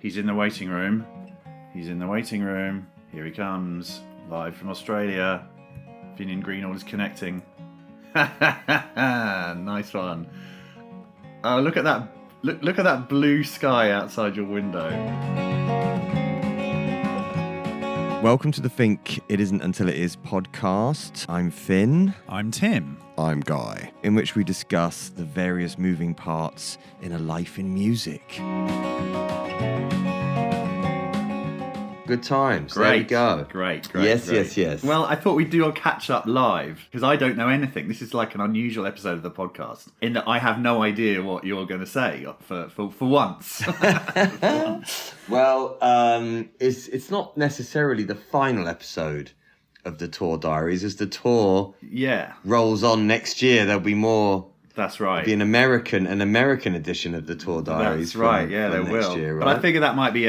He's in the waiting room. He's in the waiting room. Here he comes, live from Australia. Finian Greenall is connecting. Nice one. Oh, look at that! Look at that blue sky outside your window. Welcome to the Fink It Isn't Until It Is podcast. I'm Finn. I'm Tim. I'm Guy. In which we discuss the various moving parts in a life in music. Good times. Great. There we go. Great. Yes. Well, I thought we'd do a catch-up live, because I don't know anything. This is like an unusual episode of the podcast, in that I have no idea what you're going to say for once. Well, it's not necessarily the final episode of the tour Diaries. As the tour rolls on next year, there'll be more. That's right. It'll be an American edition of the tour Diaries. That's right. There will. Year, right? But I figure that might be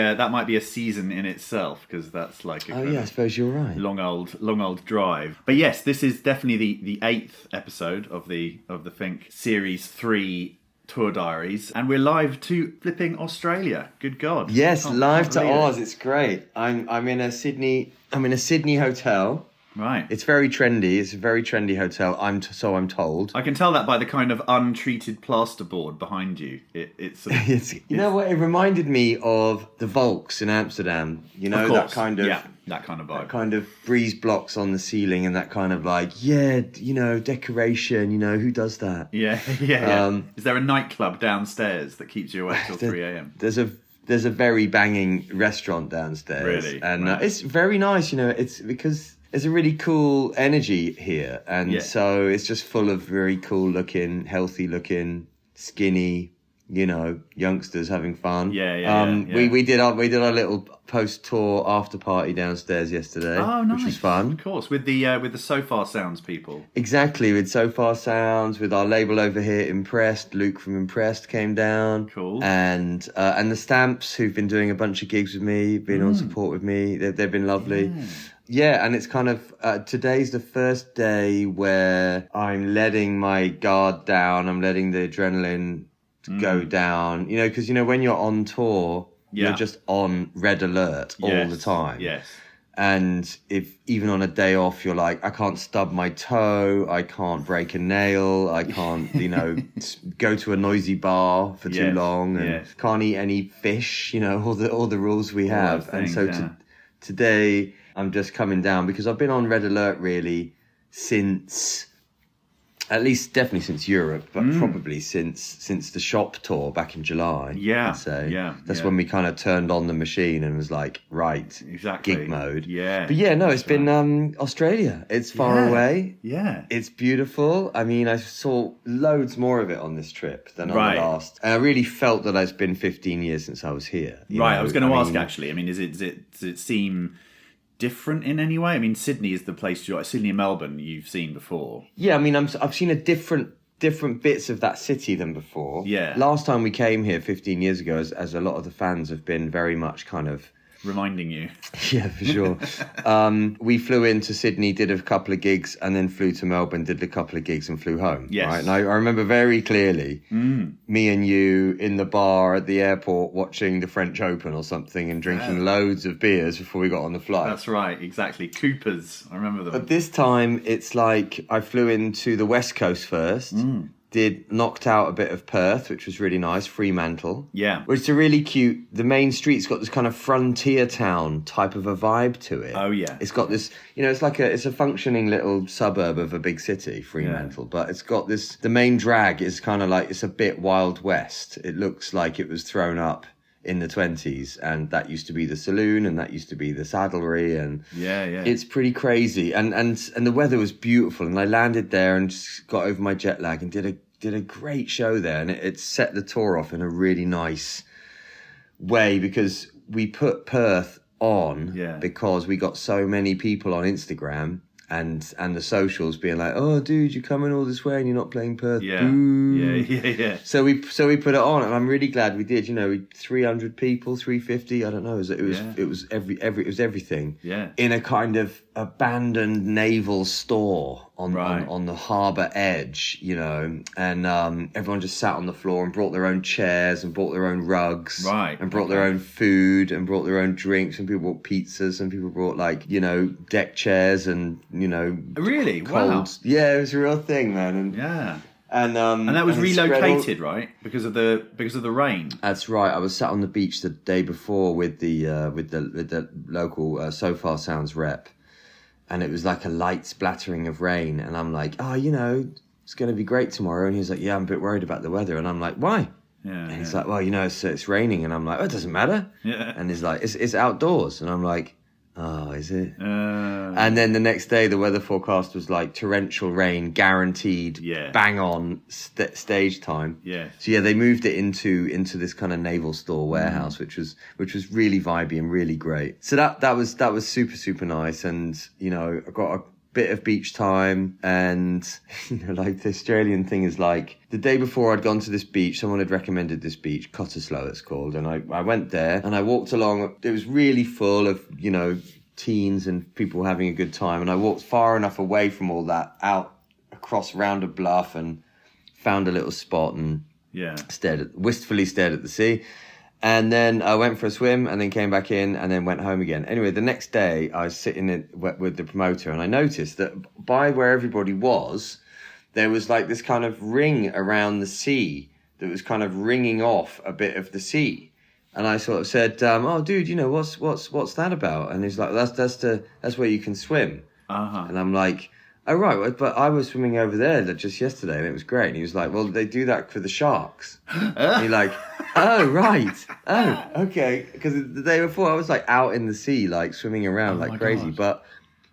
a season in itself, because that's like I suppose you're right. Long old drive. But yes, this is definitely the 8th episode of the Fink Series 3 Tour Diaries, and we're live to flipping Australia. Good God! Yes, live to Oz. It's great. I'm in a Sydney hotel. Right. It's very trendy. It's a very trendy hotel. I'm told. I can tell that by the kind of untreated plasterboard behind you. It's you know what? It reminded me of the Volks in Amsterdam. You know, that kind of that kind of vibe. That kind of breeze blocks on the ceiling and that kind of decoration. You know, who does that? Yeah. Is there a nightclub downstairs that keeps you awake till 3 a.m? There's a very banging restaurant downstairs. Really? And it's very nice. You know, it's because there's a really cool energy here, and so it's just full of very cool looking, healthy looking, skinny, youngsters having fun. We did our little post tour after party downstairs yesterday, which was fun. Of course, with the Sofar Sounds people. Exactly, with Sofar Sounds, with our label over here, Impressed. Luke from Impressed came down. Cool. And the Stamps, who've been doing a bunch of gigs with me, been on support with me. They've been lovely. Yeah, and it's kind of, today's the first day where I'm letting my guard down. I'm letting the adrenaline go down, because, when you're on tour, you're just on red alert all the time. Yes. And if even on a day off, you're like, I can't stub my toe, I can't break a nail, I can't, go to a noisy bar for too long, and can't eat any fish, all the rules we have. Today I'm just coming down because I've been on red alert really since, at least definitely since Europe, but probably since the shop tour back in July. I'd say. That's when we kind of turned on the machine and was like, right, exactly, gig mode. Yeah. But it's been Australia. It's far away. Yeah. It's beautiful. I mean, I saw loads more of it on this trip than on the last. And I really felt that it's been 15 years since I was here. I was going to ask actually. I mean, does it seem different in any way? I mean, Sydney is the place Sydney and Melbourne you've seen before. Yeah, I mean, I've seen different bits of that city than before. Yeah. Last time we came here 15 years ago, as a lot of the fans have been very much kind of reminding you. Yeah, for sure. We flew into Sydney, did a couple of gigs, and then flew to Melbourne, did a couple of gigs and flew home. Yes. Right? And I remember very clearly me and you in the bar at the airport watching the French Open or something and drinking loads of beers before we got on the flight. That's right, exactly. Coopers, I remember them. But this time, it's like I flew into the West Coast first. Knocked out a bit of Perth, which was really nice, Fremantle. Yeah. Which is a really cute, the main street's got this kind of frontier town type of a vibe to it. Oh, yeah. It's got this, it's a functioning little suburb of a big city, Fremantle, but it's got this, the main drag is kind of like, it's a bit Wild West. It looks like it was thrown up in the 20s, and that used to be the saloon, and that used to be the saddlery, and it's pretty crazy. And the weather was beautiful, and I landed there and just got over my jet lag and did a great show there, and it set the tour off in a really nice way because we put Perth on because we got so many people on Instagram and the socials being like, oh dude, you're coming all this way and you're not playing Perth. Yeah. So we put it on, and I'm really glad we did. 300 people, 350, I don't know. It was everything. Yeah. In a kind of abandoned naval store Right. on the harbour edge, you know, and everyone just sat on the floor and brought their own chairs and brought their own rugs, Right, and brought their own food and brought their own drinks. Some people brought pizzas, some people brought like, you know, deck chairs and, you know, Really? cold. Wow. Yeah, it was a real thing, man. And Yeah. and And that was and it spread all- relocated, right? Because of the rain. That's right. I was sat on the beach the day before with the local Sofar Sounds rep, and it was like a light splattering of rain. And I'm like, oh, you know, it's going to be great tomorrow. And he's like, yeah, I'm a bit worried about the weather. And I'm like, why? Yeah. And he's like, well, you know, it's raining. And I'm like, oh, it doesn't matter. Yeah. And he's like, it's outdoors. And I'm like, oh, is it? And then the next day, the weather forecast was like torrential rain, guaranteed, Yeah. bang on stage time. Yeah. So yeah, they moved it into this kind of naval store warehouse, which was really vibey and really great. So that was super, super nice. And you know, I got a bit of beach time, and you know, like the Australian thing is like the day before I'd gone to this beach, someone had recommended this beach, Cottesloe it's called, and I went there and I walked along. It was really full of, you know, teens and people having a good time, and I walked far enough away from all that out across round a bluff and found a little spot and Yeah. wistfully stared at the sea. And then I went for a swim and then came back in and then went home again. Anyway, the next day I was sitting with the promoter, and I noticed that by where everybody was, there was like this kind of ring around the sea that was kind of ringing off a bit of the sea. And I sort of said, oh, dude, you know, what's that about? And he's like, that's where you can swim. Uh-huh. And I'm like, oh, right, but I was swimming over there just yesterday and it was great. And he was like, well, they do that for the sharks. And you're like, oh, right. Oh, okay. Because the day before I was like out in the sea, like swimming around like crazy. God. But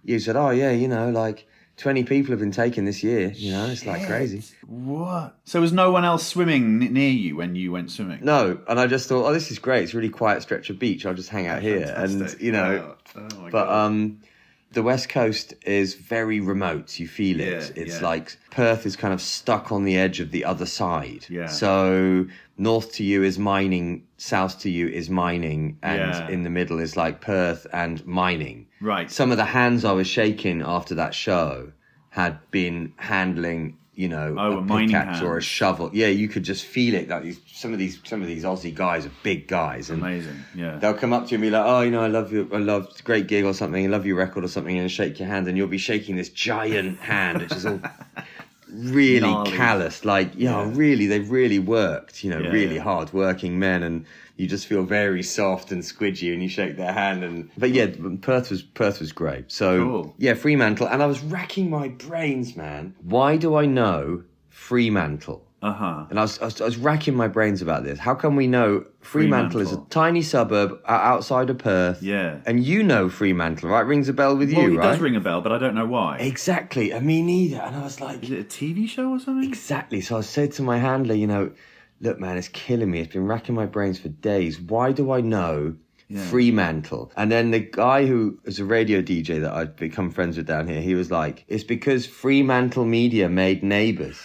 you said, oh, yeah, you know, like 20 people have been taken this year. You know, it's like crazy. What? So was no one else swimming near you when you went swimming? No. And I just thought, oh, this is great. It's a really quiet stretch of beach. I'll just hang out here. Fantastic. And, you know, Oh my but, God. the West Coast is very remote. You feel it. Yeah, It's yeah. like Perth is kind of stuck on the edge of the other side. Yeah. So north to you is mining, south to you is mining, and Yeah. in the middle is like Perth and mining. Right. Some of the hands I was shaking after that show had been handling, you know, Oh, a a mining pickaxe hand. or a shovel. Yeah, you could just feel it. Like some of these Aussie guys are big guys, and Amazing. Yeah. they'll come up to you and be like, oh, you know, I love it's a great gig or something, I love your record or something, and shake your hand, and you'll be shaking this giant hand, which is all really Gnarly. calloused. Like, really, they've really worked, you know, Yeah, really yeah. hard working men, and you just feel very soft and squidgy and you shake their hand. But yeah, Perth was great. So Cool. yeah, Fremantle. And I was racking my brains, man. Why do I know Fremantle? Uh-huh. And I was racking my brains about this. How come we know Fremantle is a tiny suburb outside of Perth? Yeah. And you know Fremantle, right? Rings a bell with Well, you, it right? does ring a bell, but I don't know why. Exactly. Me neither. And I was like, Is it a TV show or something? exactly. So I said to my handler, you know, look, man, it's killing me. It's been racking my brains for days. Why do I know Fremantle? And then the guy who is a radio DJ that I'd become friends with down here, he was like, it's because Fremantle Media made Neighbours.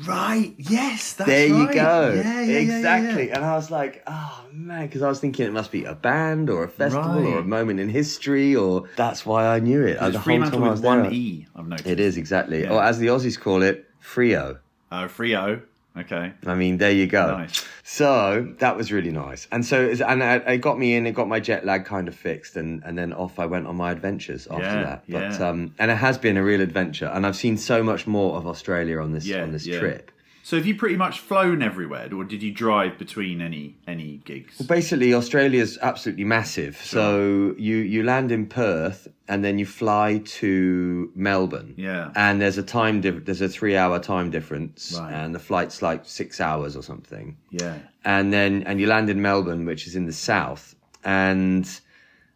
Right. Yes, that's There you right. go. Yeah, Exactly. Yeah. And I was like, oh man, because I was thinking it must be a band or a festival Right. or a moment in history, or that's why I knew it. The It's whole Fremantle time I with was there. one E, I've noticed. It is, exactly. Yeah. Or as the Aussies call it, Frio. Oh, Frio. Okay. I mean, there you go. Nice. So that was really nice. And so, it got me in, it got my jet lag kind of fixed, and then off I went on my adventures after Yeah, that. But, yeah. and it has been a real adventure, and I've seen so much more of Australia on this trip. So have you pretty much flown everywhere, or did you drive between any gigs? Well, basically, Australia's absolutely massive. Sure. So you land in Perth, and then you fly to Melbourne. Yeah. And there's a 3-hour time difference, Right. and the flight's like 6 hours or something. Yeah. And you land in Melbourne, which is in the south, and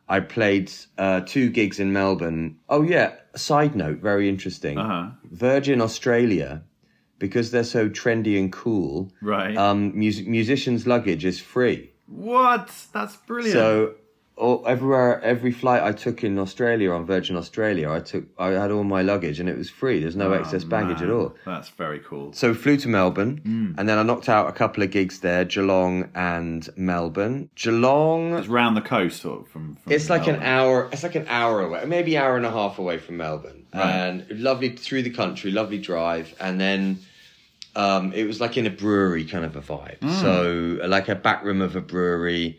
I played 2 gigs in Melbourne. Oh yeah, a side note, very interesting. Uh-huh. Virgin Australia, because they're so trendy and cool, Right. musicians' luggage is free. What? That's brilliant. So every flight I took in Australia, on Virgin Australia, I had all my luggage and it was free. There's no excess baggage at all. That's very cool. So flew to Melbourne, and then I knocked out a couple of gigs there, Geelong and Melbourne. Geelong, It's round the coast, sort of, from it's like Melbourne. an hour. It's like an hour away, maybe hour and a half away from Melbourne, Right. and lovely through the country, lovely drive, and then. It was like in a brewery kind of a vibe. So like a back room of a brewery,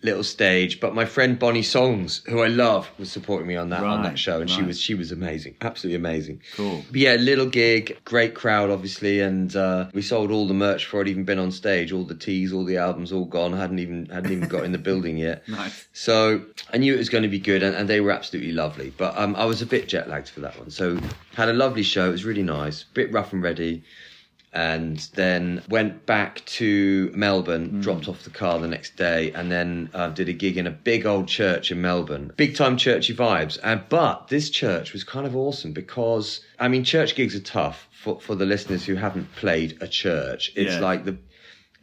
little stage. But my friend Bonnie Songs, who I love, was supporting me on that show, and she was amazing, absolutely amazing. Cool. But yeah, little gig, great crowd, obviously, and we sold all the merch before I'd even been on stage. All the tees, all the albums, all gone. hadn't even got in the building yet. Nice. So I knew it was going to be good, and they were absolutely lovely. But I was a bit jet lagged for that one. So had a lovely show. It was really nice, bit rough and ready. And then went back to Melbourne, dropped off the car the next day, and then did a gig in a big old church in Melbourne. Big time churchy vibes. But this church was kind of awesome because, I mean, church gigs are tough for the listeners who haven't played a church. It's like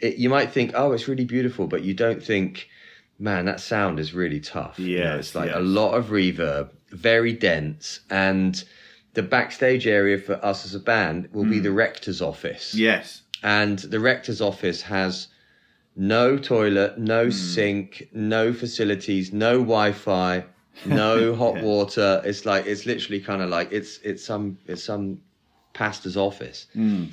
you might think, oh, it's really beautiful, but you don't think, man, that sound is really tough. Yeah, it's like a lot of reverb, very dense, and the backstage area for us as a band will be the rector's office. Yes. And the rector's office has no toilet, no sink, no facilities, no Wi-Fi, no hot water. It's literally kind of like it's some pastor's office.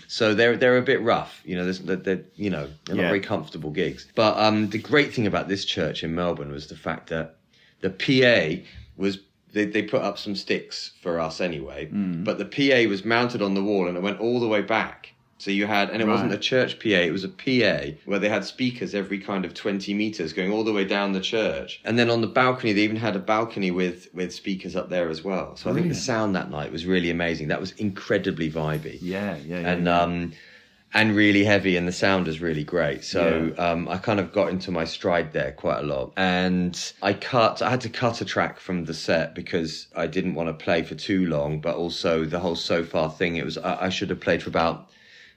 So they're a bit rough. You know, they're not very comfortable gigs. But the great thing about this church in Melbourne was the fact that the PA was. They put up some sticks for us anyway, but the PA was mounted on the wall and it went all the way back. So you had, and it wasn't a church PA, it was a PA where they had speakers every kind of 20 meters going all the way down the church. And then on the balcony, they even had a balcony with speakers up there as well. So I think the sound that night was really amazing. That was incredibly vibey. And really heavy, and the sound is really great. So I kind of got into my stride there quite a lot. And I had to cut a track from the set because I didn't want to play for too long, but also the whole Sofar thing, I should have played for about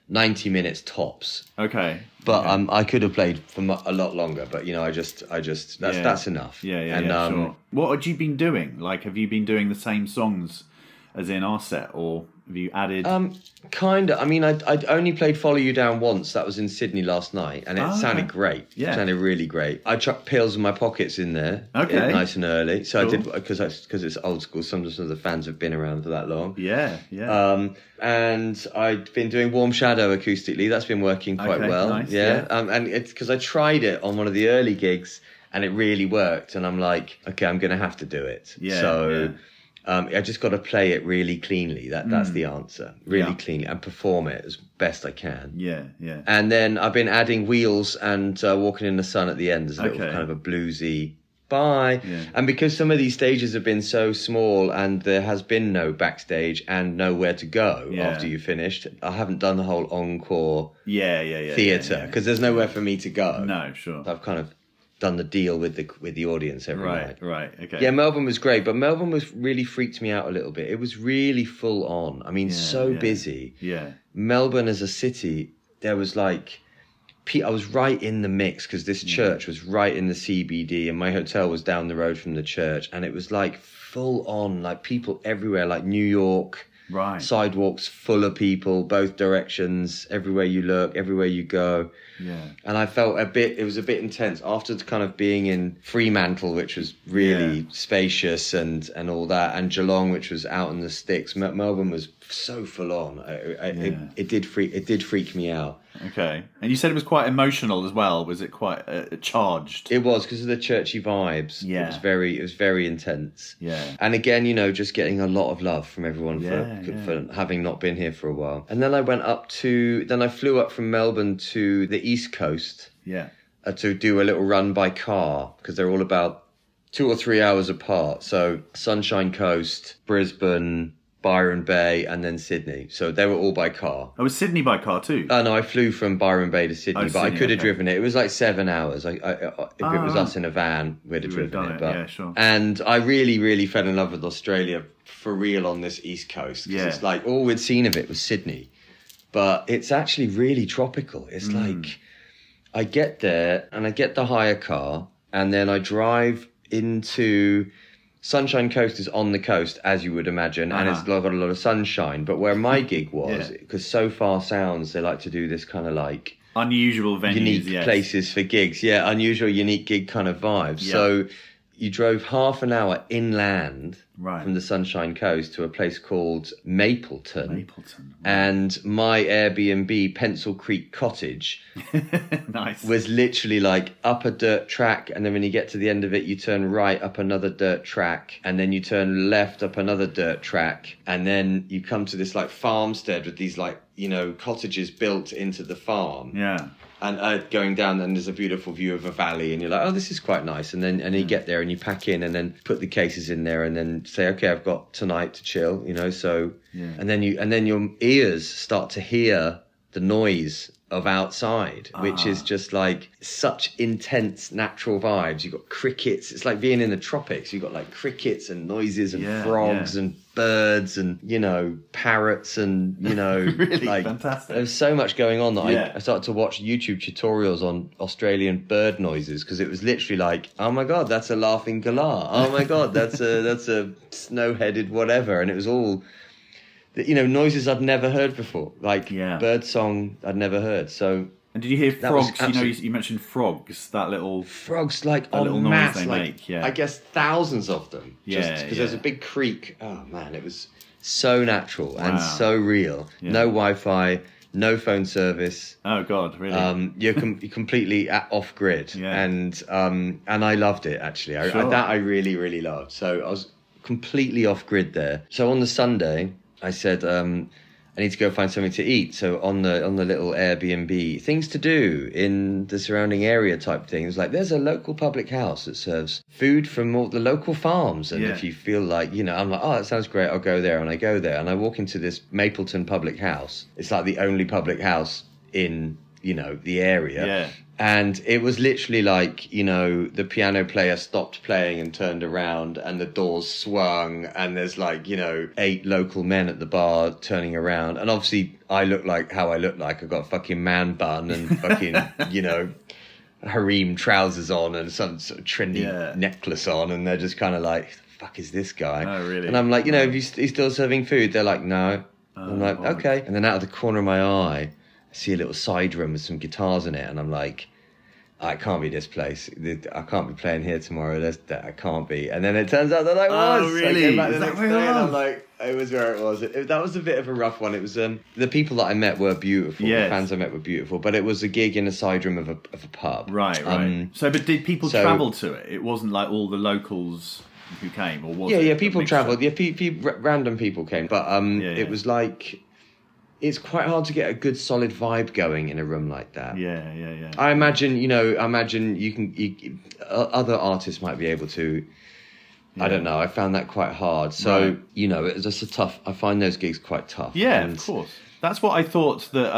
90 minutes tops. Okay. But I could have played for a lot longer, but I just that's enough. Sure. What had you been doing? Like, have you been doing the same songs as in our set, or have you added? Kind of. I mean, I'd only played Follow You Down once. That was in Sydney last night, and it sounded great. Yeah, it sounded really great. I chucked Pills in My Pockets in there, nice and early. So cool. I did because it's old school. Some of the fans have been around for that long. Yeah. And I'd been doing Warm Shadow acoustically. That's been working quite well. Nice, and it's because I tried it on one of the early gigs, and it really worked. And I'm like, okay, I'm going to have to do it. I just got to play it really cleanly. That's the answer. Really cleanly, and perform it as best I can. Yeah. And then I've been adding Wheels and Walking in the Sun at the end as a little kind of a bluesy bye. Yeah. And because some of these stages have been so small and there has been no backstage and nowhere to go after you finished, I haven't done the whole encore theatre because there's nowhere for me to go. No, sure. I've kind of done the deal with the audience every night. Right, okay. Yeah, Melbourne was great, but Melbourne really freaked me out a little bit. It was really full on. I mean, busy. Yeah. Melbourne as a city, there was like, I was right in the mix because this church was right in the CBD and my hotel was down the road from the church, and it was like full on, like people everywhere, like New York. Right. Sidewalks full of people, both directions, everywhere you look, everywhere you go. Yeah. And I felt it was a bit intense after kind of being in Fremantle, which was really spacious and all that, and Geelong, which was out in the sticks. Melbourne was so full on. It did freak me out. Okay. And you said it was quite emotional as well. Was it quite charged? It was because of the churchy vibes. Yeah. It was very intense. Yeah. And again, just getting a lot of love from everyone for having not been here for a while. And then I I flew up from Melbourne to the East Coast. Yeah. To do a little run by car because they're all about 2 or 3 hours apart. So Sunshine Coast, Brisbane, Byron Bay, and then Sydney. So they were all by car. Oh, was Sydney by car too? No, I flew from Byron Bay to Sydney, but I could have driven it. It was like 7 hours. If it was us in a van, we'd have driven it. Yeah, sure. And I really, really fell in love with Australia for real on this East Coast. Yeah. It's like all we'd seen of it was Sydney. But it's actually really tropical. It's like I get there and I get the hire car and then I drive into Sunshine Coast is on the coast, as you would imagine, and it's got a lot of sunshine. But where my gig was, because Sofar Sounds, they like to do this kind of like unusual venues, unique places for gigs. Yeah, unusual, unique gig kind of vibes. Yeah. So you drove half an hour inland right. from the Sunshine Coast to a place called Mapleton. Wow. And my Airbnb, Pencil Creek Cottage, nice. was literally like up a dirt track, and then when you get to the end of it, you turn right up another dirt track, and then you turn left up another dirt track, and then you come to this like farmstead with these like, you know, cottages built into the farm. Yeah. And going down, and there's a beautiful view of a valley, and you're like, oh, this is quite nice. And then you get there and you pack in, and then put the cases in there, and then say, okay, I've got tonight to chill, you know. So, and then your ears start to hear the noise of outside, which is just like such intense natural vibes. You've got crickets. It's like being in the tropics. You've got like crickets and noises and frogs and birds and, you know, parrots and, you know, really like fantastic. There's so much going on that I started to watch YouTube tutorials on Australian bird noises, because it was literally like, oh my God, that's a laughing galah. Oh my God, that's a snow-headed whatever. And it was all, you know, noises I'd never heard before, like bird song I'd never heard. So, and did you hear frogs? You know, you mentioned frogs. That little frogs, like that little noise they like, make. Yeah, I guess thousands of them. Because there's a big creek. Oh man, it was so natural and so real. Yeah. No Wi-Fi, no phone service. Oh God, really? You're completely off grid. Yeah. And I loved it actually. I really, really loved. So I was completely off grid there. So on the Sunday, I said, I need to go find something to eat. So on the little Airbnb, things to do in the surrounding area type things, like there's a local public house that serves food from all the local farms. And if you feel like, you know, I'm like, oh, that sounds great, I'll go there. And I go there and I walk into this Mapleton public house. It's like the only public house in, you know, the area. Yeah. And it was literally like, you know, the piano player stopped playing and turned around and the doors swung and there's like, you know, 8 local men at the bar turning around. And obviously I look like how I look like. I've got a fucking man bun and fucking, you know, harem trousers on and some sort of trendy necklace on. And they're just kind of like, the fuck is this guy? Oh, really? And I'm like, you know, he's still serving food? They're like, no. I'm like, okay. And then out of the corner of my eye, I see a little side room with some guitars in it, and I'm like, it can't be this place. I can't be playing here tomorrow. I can't be. And then it turns out that I was. Oh, really? I came back the next day, and I'm like, it was where it was. That was a bit of a rough one. It was the people that I met were beautiful. Yes. The fans I met were beautiful, but it was a gig in a side room of a pub. Right. But did people travel to it? It wasn't like all the locals who came, or was it? Yeah, people travelled. Yeah, random people came, but it was like. It's quite hard to get a good solid vibe going in a room like that. Yeah. I imagine you can other artists might be able to. I don't know. I found that quite hard. So, you know, it's just I find those gigs quite tough. Yeah, of course. That's what I thought that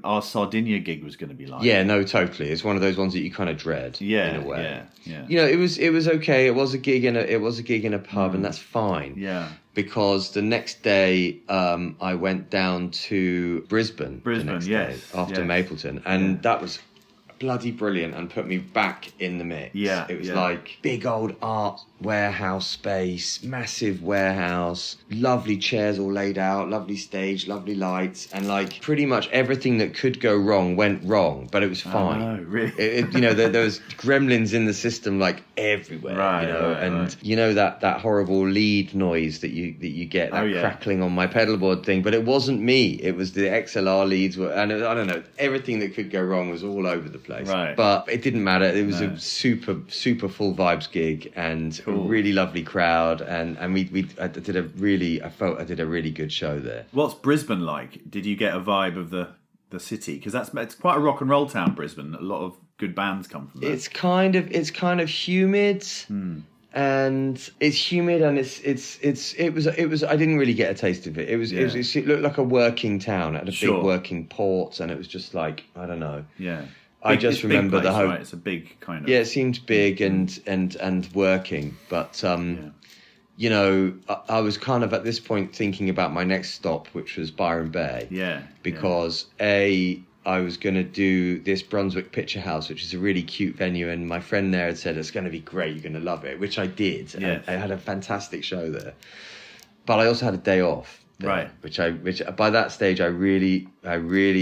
our Sardinia gig was going to be like. Yeah, no, totally. It's one of those ones that you kind of dread. Yeah, in a way. Yeah. You know, it was okay. It was a gig in a pub, and that's fine. Yeah. Because the next day, I went down to Brisbane. After Mapleton, and that was bloody brilliant, and put me back in the mix. Yeah, it was like big old art warehouse space, massive warehouse, lovely chairs all laid out, lovely stage, lovely lights, and like pretty much everything that could go wrong went wrong, but it was fine. Oh, really? You know, there was gremlins in the system like everywhere. Right, you know, and you know that horrible lead noise that you get, that crackling on my pedal board thing, but it wasn't me. It was the XLR leads were, and I don't know, everything that could go wrong was all over the place. Right. But it didn't matter. It was a super full vibes gig, and a really lovely crowd, and I did a really good show there. What's Brisbane like? Did you get a vibe of the city? Because it's quite a rock and roll town, Brisbane. A lot of good bands come from there. It's kind of humid. And it's humid, and it was. I didn't really get a taste of it. It looked like a working town. It had a big working port, and it was just like, I don't know. Yeah. I just remember place, the whole. Right? It's a big kind of. Yeah, it seemed big and working, but you know, I was kind of at this point thinking about my next stop, which was Byron Bay. Yeah. Because I was going to do this Brunswick Picture House, which is a really cute venue, and my friend there had said, it's going to be great, you're going to love it, which I did. Yes. I had a fantastic show there. But I also had a day off there, right? Which by that stage I really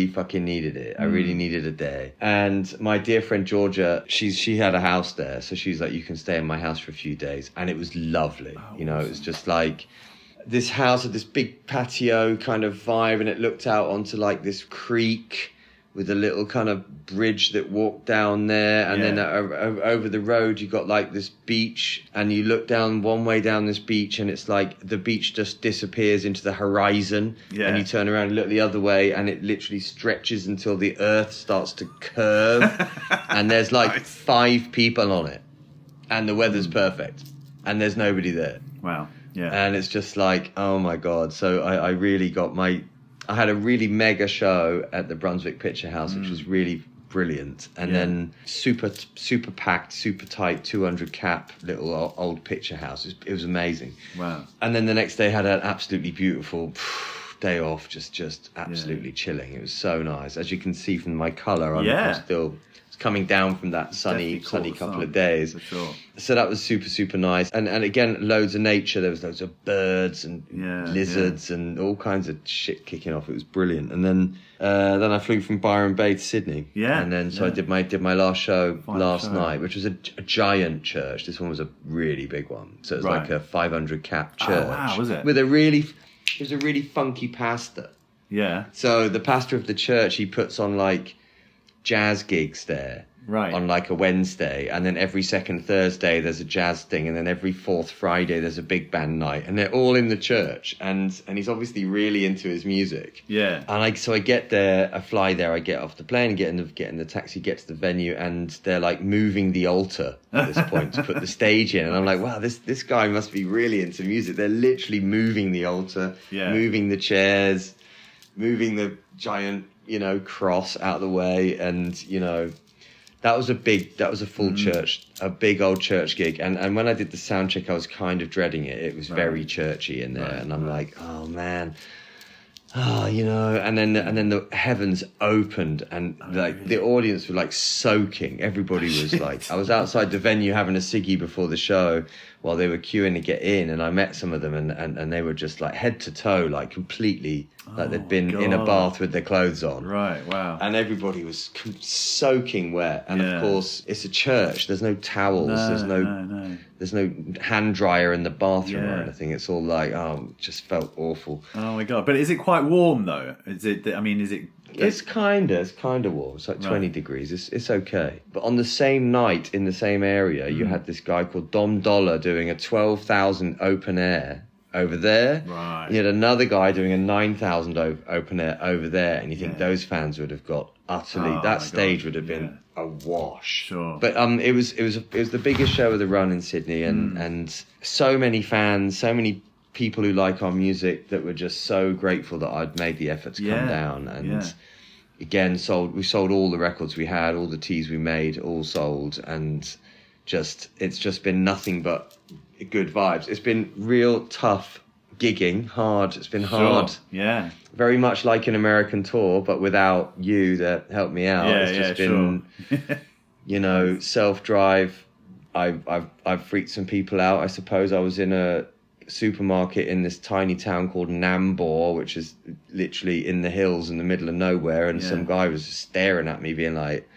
fucking needed it. I really needed a day. And my dear friend Georgia, she had a house there, so she's like, you can stay in my house for a few days, and it was lovely. You know, it was just like this house had this big patio kind of vibe, and it looked out onto like this creek with a little kind of bridge that walked down there, and then over the road you got like this beach, and you look down one way down this beach, and it's like the beach just disappears into the horizon, and you turn around and look the other way, and it literally stretches until the earth starts to curve, and there's like 5 people on it, and the weather's perfect, and there's nobody there. Wow. Yeah. And it's just like, oh my God. So I really got I had a really mega show at the Brunswick Picture House, which was really brilliant. And then super packed, super tight, 200 cap little old picture house. It was amazing. Wow. And then the next day had an absolutely beautiful day off, just absolutely chilling. It was so nice. As you can see from my colour, I'm still coming down from that sunny couple of days. For sure. So that was super nice. And again, loads of nature. There was loads of birds and lizards and all kinds of shit kicking off. It was brilliant. And then I flew from Byron Bay to Sydney. Yeah. And then I did my last show last night, which was a giant church. This one was a really big one. So it was like a 500 cap church. Oh, wow, was it? It was a really funky pastor. Yeah. So the pastor of the church, he puts on like jazz gigs there on like a Wednesday, and then every second Thursday there's a jazz thing, and then every fourth Friday there's a big band night, and they're all in the church, and he's obviously really into his music. And I get there, I fly there, I get off the plane, get in the taxi, get to the venue, and they're like moving the altar at this point to put the stage in, and I'm like, wow, this guy must be really into music. They're literally moving the altar, moving the chairs, moving the giant cross out of the way, and that was a full church, a big old church gig, and when I did the sound check I was kind of dreading it. It was very churchy in there, and I'm like, oh man, and then the heavens opened, and like the audience were like soaking. Everybody was like, I was outside the venue having a ciggy before the show while they were queuing to get in, and I met some of them, and they were just like head to toe, like completely, like they'd been in a bath with their clothes on. Right, wow. And everybody was soaking wet, and of course it's a church. There's no towels. There's no hand dryer in the bathroom or anything. It's all like, it just felt awful. Oh my God! But is it quite warm though? Is it? I mean, is it? It's kind of warm. It's like 20 degrees. It's okay. But on the same night in the same area, you had this guy called Dom Dollar doing a 12,000 open air over there. Right. You had another guy doing a 9,000 open air over there, and you think those fans would have got utterly. That stage would have been a wash. Sure. But it was the biggest show of the run in Sydney, and so many fans, so many people who like our music that were just so grateful that I'd made the effort to come down, and again we sold all the records we had, all the teas we made, all sold, and it's just been nothing but good vibes. It's been real tough gigging, hard. It's been hard. Yeah. Very much like an American tour, but without you that helped me out. It's just been self-drive. I've freaked some people out, I suppose. I was in a supermarket in this tiny town called Nambour, which is literally in the hills in the middle of nowhere, and some guy was just staring at me being like,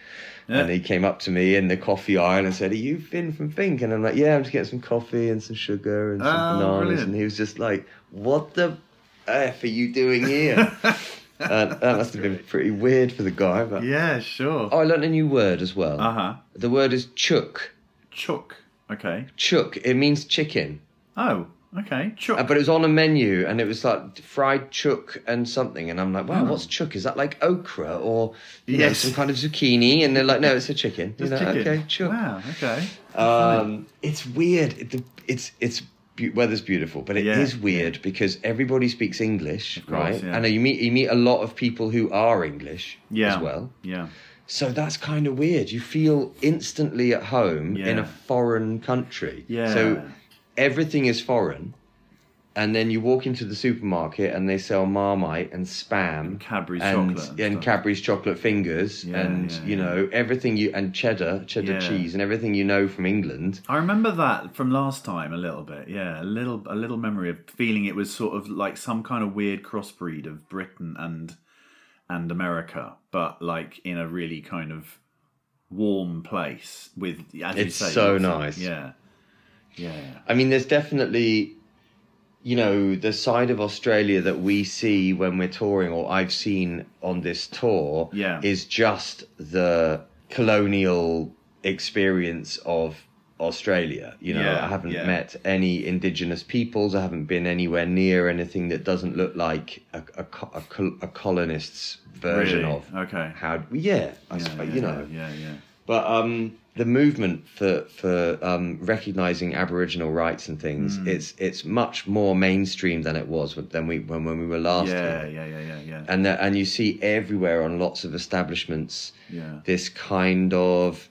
and he came up to me in the coffee aisle and said, "Are you Finn from Fink?" And I'm like, "Yeah, I'm just getting some coffee and some sugar and some bananas." Brilliant. And he was just like, "What the F are you doing here?" That must have been pretty weird for the guy. But yeah, sure. Oh, I learned a new word as well. The word is chook. Chook. Okay. Chook. It means chicken. Oh. Okay, chook. But it was on a menu, and it was like fried chook and something, and I'm like, wow, what's chook? Is that like okra or some kind of zucchini? And they're like, no, it's a chicken. Chicken. Okay, chook. Wow, okay. It's weird. Weather's beautiful, but it is weird because everybody speaks English, of course, right? Yeah. And you meet a lot of people who are English as well. Yeah. So that's kind of weird. You feel instantly at home in a foreign country. Yeah. So everything is foreign, And then you walk into the supermarket and they sell Marmite and Spam and Cadbury's chocolate and Cadbury's chocolate fingers everything and cheddar cheese and everything you know from England. I remember that from last time a little bit. Yeah, a little memory of feeling it was sort of like some kind of weird crossbreed of Britain and America, but like in a really kind of warm place with. As it's you say, so nice. Yeah. I mean, there's definitely. The side of Australia that we see when we're touring, or I've seen on this tour, is just the colonial experience of Australia. I haven't met any indigenous peoples. I haven't been anywhere near anything that doesn't look like a colonist's version of. Okay. But the movement for recognising Aboriginal rights and things, it's much more mainstream than it was when we were last here. Yeah. And you see everywhere on lots of establishments this kind of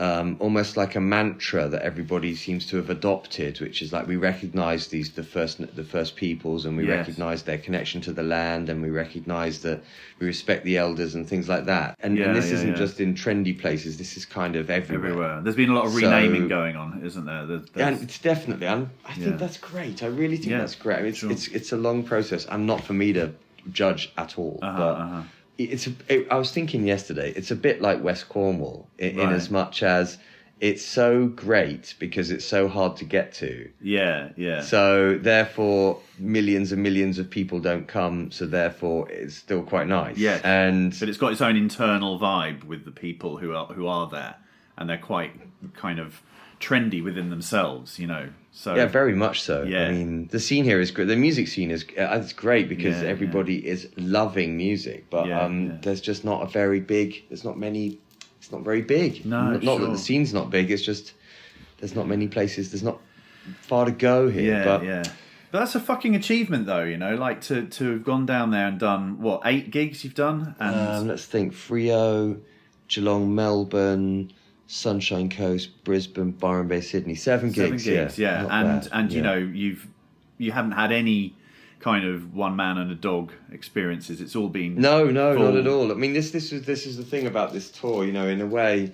almost like a mantra that everybody seems to have adopted, which is like we recognise the first peoples, and we recognise their connection to the land, and we recognise that we respect the elders and things like that. And this isn't just in trendy places. This is kind of everywhere. There's been a lot of renaming going on, isn't there? And it's definitely. I think that's great. I really think that's great. I mean, it's a long process, and not for me to judge at all. I was thinking yesterday, it's a bit like West Cornwall in as much as it's so great because it's so hard to get to. Yeah. So therefore, millions and millions of people don't come. So therefore, it's still quite nice. Yeah. But it's got its own internal vibe with the people who are there, and they're quite kind of trendy within themselves, So yeah, very much so. Yeah. I mean, the scene here is great. The music scene is it's great because everybody is loving music, but there's just not a very big. There's not many. It's not very big. No, not that the scene's not big. It's just there's not many places. There's not far to go here. But that's a fucking achievement, though. Like to have gone down there and done 8 gigs you've done. And let's think: Freo, Geelong, Melbourne, Sunshine Coast, Brisbane, Byron Bay, Sydney. 7 gigs. Yeah. And you haven't had any kind of one man and a dog experiences. It's all been no, not at all. I mean, this is the thing about this tour. In a way,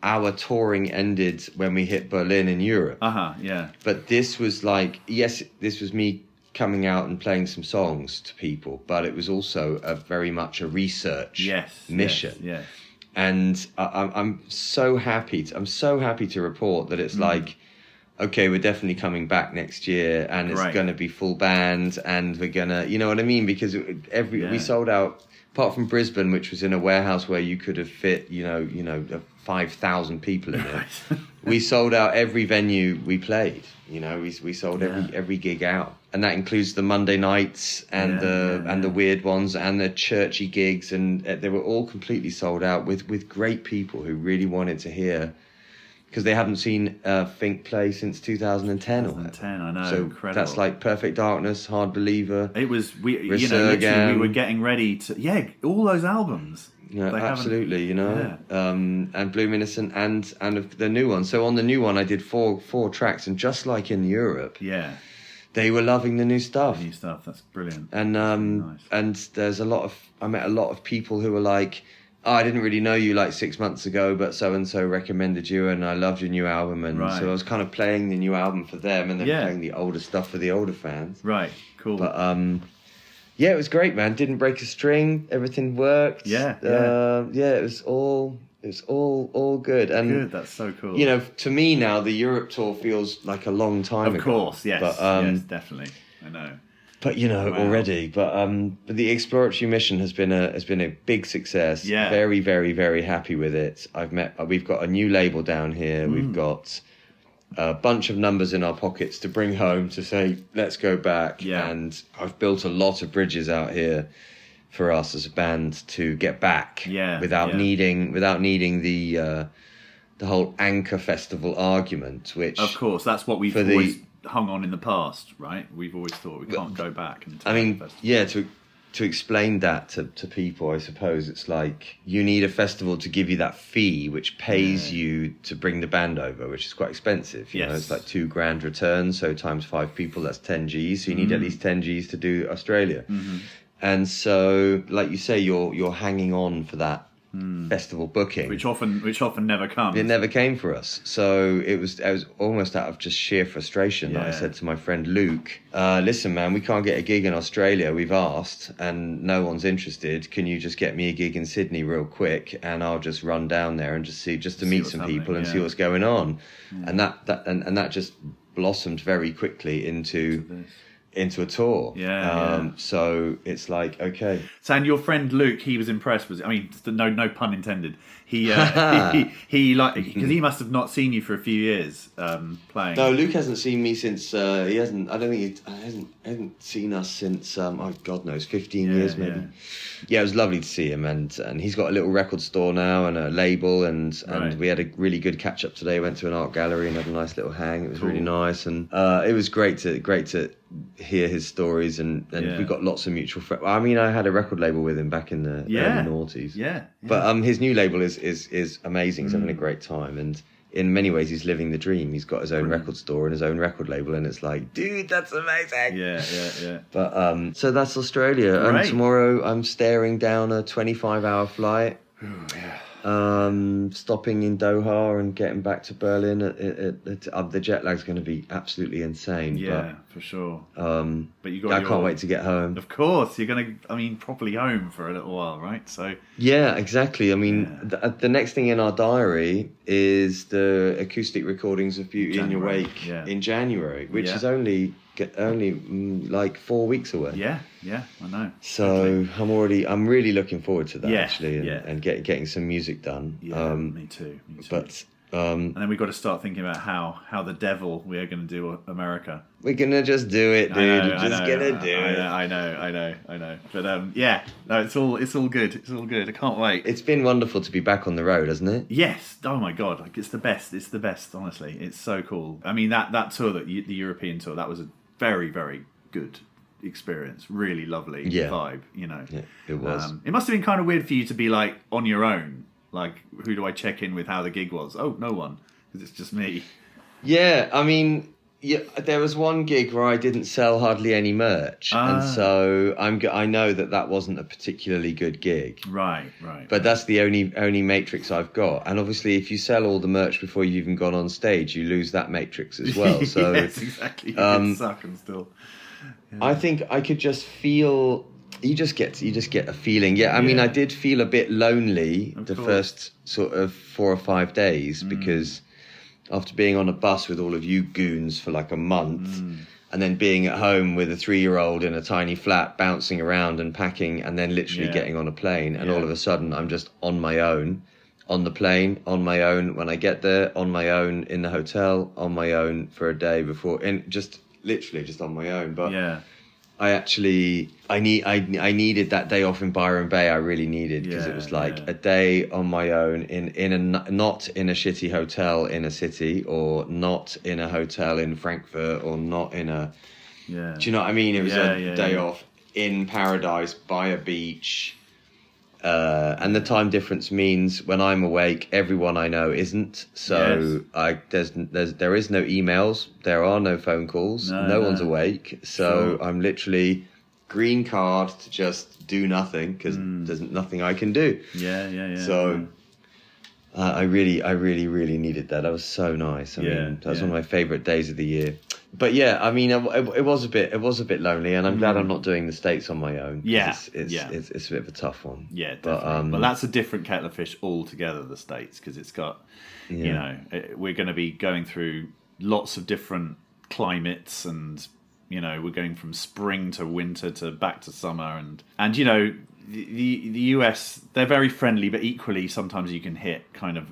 our touring ended when we hit Berlin in Europe. Yeah. But this was like, yes, this was me coming out and playing some songs to people, but it was also very much a research mission. Yes. And I'm so happy. I'm so happy to report that it's like, okay, we're definitely coming back next year, and it's going to be full band, and we're gonna, you know what I mean? Because we sold out. Apart from Brisbane, which was in a warehouse where you could have fit, 5,000 people in it. We sold out every venue we played. We sold every gig out, and that includes the Monday nights and the weird ones and the churchy gigs, and they were all completely sold out with great people who really wanted to hear, because they haven't seen Fink play since 2010. 2010, I know. So incredible. That's like Perfect Darkness, Hard Believer. It was literally we were getting ready to all those albums. Absolutely, and Bloom Innocent and the new one. So on the new one, I did four tracks, and just like in Europe, they were loving the new stuff. That's brilliant. And nice. And there's I met a lot of people who were like, oh, I didn't really know you like 6 months ago, but so and so recommended you, and I loved your new album, and so I was kind of playing the new album for them, and then playing the older stuff for the older fans. Right, cool. But it was great, man. Didn't break a string. Everything worked. Yeah. It was all good. And good. That's so cool. To me now, the Europe tour feels like a long time ago. Of course, yes. But, yes, definitely. I know. But already. But the exploratory mission has been a big success. Yeah. Very, very, very happy with it. We've got a new label down here. We've got a bunch of numbers in our pockets to bring home to say, let's go back. Yeah. And I've built a lot of bridges out here for us as a band to get back. Yeah. Without needing the whole Anchor Festival argument, which, of course, that's what we've always hung on in the past, right? We've always thought we can't go back. And to explain that to people, I suppose it's like you need a festival to give you that fee, which pays you to bring the band over, which is quite expensive. You know, it's like $2,000 return, so times 5 people, that's 10 Gs. So you need at least 10 Gs to do Australia. And so, like you say, you're hanging on for that festival booking, which often never comes. It never came for us, so I was almost out of just sheer frustration that I said to my friend Luke, listen man, we can't get a gig in Australia, we've asked and no one's interested, can you just get me a gig in Sydney real quick and I'll just run down there and just to meet some people and see what's going on. And that just blossomed very quickly into a tour. So it's like, okay. So, and your friend Luke, he was impressed. No pun intended. He like, because he must have not seen you for a few years playing. No, Luke hasn't seen me since he hasn't. I don't think he hasn't seen us since God knows, 15 years maybe. Yeah, it was lovely to see him, and he's got a little record store now and a label, and we had a really good catch up today. Went to an art gallery and had a nice little hang. It was really nice, and it was great to hear his stories, and we got lots of mutual friends. I mean, I had a record label with him back in the early noughties. But his new label is amazing. He's having a great time, and in many ways he's living the dream. He's got his own record store and his own record label, and it's like, dude, that's amazing. Yeah. But so that's Australia. And tomorrow I'm staring down a 25-hour flight. Stopping in Doha and getting back to Berlin. The jet lag's going to be absolutely insane. Yeah, for sure. But I can't wait to get home. Of course, you're going to, properly home for a little while, right? So yeah, exactly. The next thing in our diary is the acoustic recordings of Beauty in Your Wake in January, which is only like 4 weeks away. Yeah, I know. So I'm really looking forward to that actually, and getting some music done. Me too. But and then we've got to start thinking about how the devil we are going to do America. We're gonna just do it, dude. I know. But no, it's all good. It's all good. I can't wait. It's been wonderful to be back on the road, hasn't it? Yes. Oh my god, like it's the best. It's the best. Honestly, it's so cool. I mean that tour, the European tour, that was a very, very good experience. Really lovely vibe. You know, it was. It must have been kind of weird for you to be like on your own. Like, who do I check in with? How the gig was? Oh, no one, because it's just me. Yeah, I mean, there was one gig where I didn't sell hardly any merch, and so I know that wasn't a particularly good gig. Right. But that's the only matrix I've got, and obviously, if you sell all the merch before you've even gone on stage, you lose that matrix as well. So yes, exactly. You suck and still. Yeah. I think I could just feel. You just get a feeling. Yeah, I mean, I did feel a bit lonely first sort of 4 or 5 days because after being on a bus with all of you goons for like a month and then being at home with a 3-year-old in a tiny flat bouncing around and packing and then literally getting on a plane and all of a sudden I'm just on my own on the plane, on my own when I get there, on my own in the hotel, on my own for a day before, and just literally just on my own. But I needed that day off in Byron Bay. I really needed, because it was like a day on my own not in a shitty hotel in a city, or not in a hotel in Frankfurt, or not in a. Do you know what I mean? It was a day off in paradise by a beach. And the time difference means when I'm awake, everyone I know isn't. So there is no emails, there are no phone calls, no one's awake. So I'm literally green card to just do nothing, because there's nothing I can do. So I really needed that. That was so nice. I mean, that was one of my favourite days of the year. But yeah, I mean, it was a bit lonely, and I'm glad I'm not doing the States on my own. It's a bit of a tough one. Yeah, definitely. But that's a different kettle of fish altogether, the States, because it's got, we're going to be going through lots of different climates, and we're going from spring to winter to back to summer, and the US, they're very friendly, but equally sometimes you can hit kind of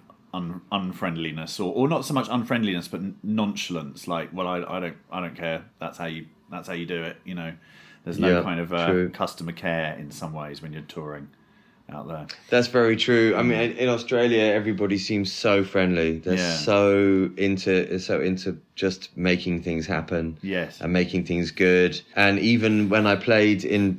unfriendliness, or not so much unfriendliness, but nonchalance. Like, well, I don't care. That's how you do it. There's no kind of customer care in some ways when you're touring out there. That's very true. I mean, in Australia, everybody seems so friendly. They're so into just making things happen. Yes. And making things good. And even when I played in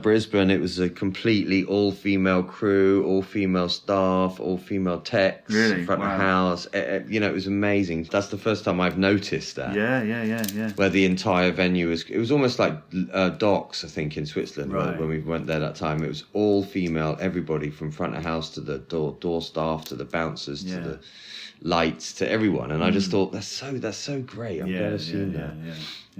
Brisbane, it was a completely all-female crew, all-female staff, all-female techs, Really? front of house. You know, it was amazing. That's the first time I've noticed that. Yeah. Where the entire venue it was almost like Docks, I think, in Switzerland, Right. when we went there that time. It was all female, everybody from front of house to the door staff to the bouncers to the lights to everyone, and I just thought that's so great. I've never seen that.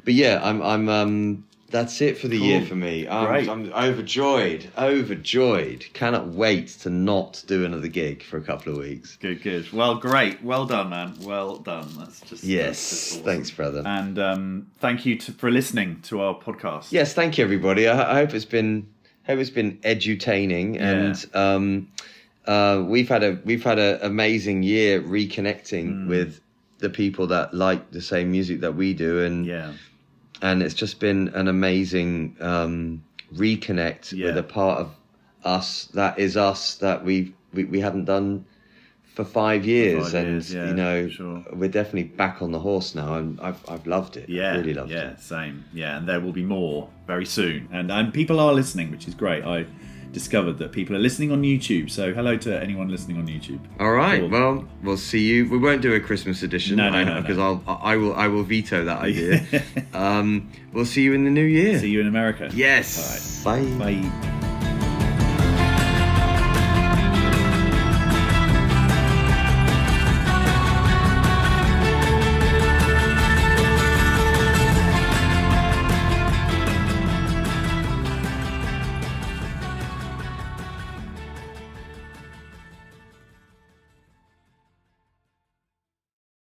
But yeah, I'm that's it for the year for me. Great. I'm overjoyed. Cannot wait to not do another gig for a couple of weeks. Good. Well, great. Well done, man. Well done. That's just awesome. Thanks, brother. And thank you for listening to our podcast. Yes, thank you, everybody. I hope it's been edutaining, and we've had an amazing year reconnecting with the people that like the same music that we do, and it's just been an amazing reconnect with a part of us that we hadn't done for 5 years, you know, we're definitely back on the horse now, and I've loved it. I really loved it. Yeah, same. Yeah, and there will be more very soon, and people are listening, which is great. I discovered that people are listening on YouTube, so hello to anyone listening on YouTube. All right, cool. Well, we'll see you. We won't do a Christmas edition, because I will veto that idea. We'll see you in the new year. See you in America. Yes. All right. Bye. Bye.